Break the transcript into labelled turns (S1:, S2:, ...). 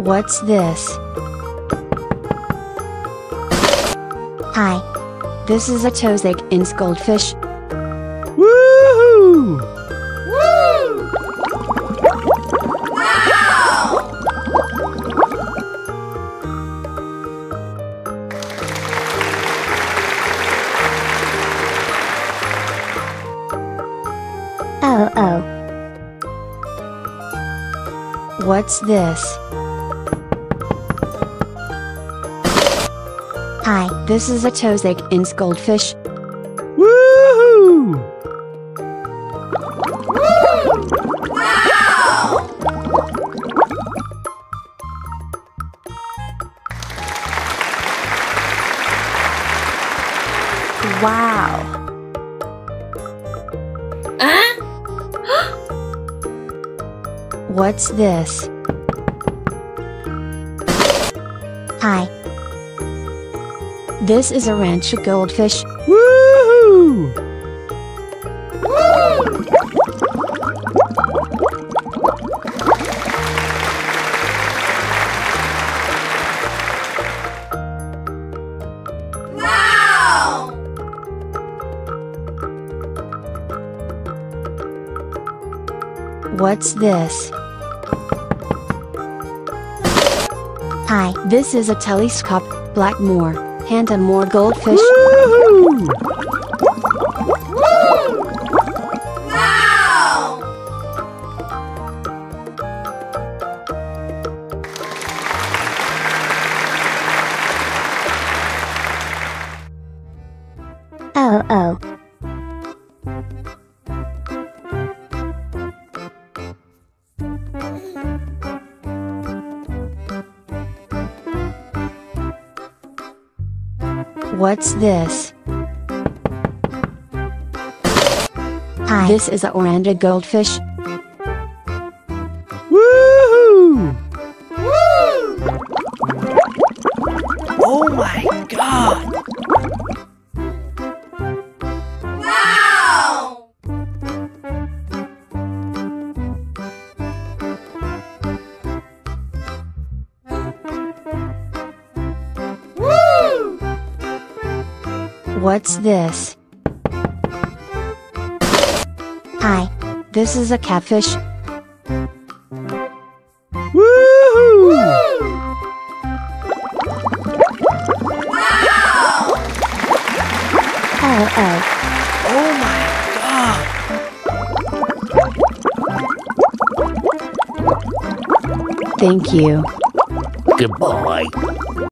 S1: What's this? Hi. This is a toes-in goldfish.
S2: Woohoo!
S3: Woo! Wow!
S1: Oh. What's this? Hi, this is a toes-in goldfish.
S2: Woohoo!
S3: Wow!
S1: Wow! What's this? Hi. This is a rancho goldfish.
S2: Woohoo!
S3: Wow!
S1: What's this? Hi, this is a telescope, black moor, Hanta moor goldfish.
S2: Woohoo!
S3: Wow!
S1: Oh. What's this? Hi. This is a oranda goldfish.
S2: Woohoo!
S4: Oh my god!
S3: Wow!
S1: What's this? Hi. This is a catfish.
S2: Woohoo!
S3: Wow!
S1: Oh.
S4: Oh my god!
S1: Thank you.
S4: Goodbye.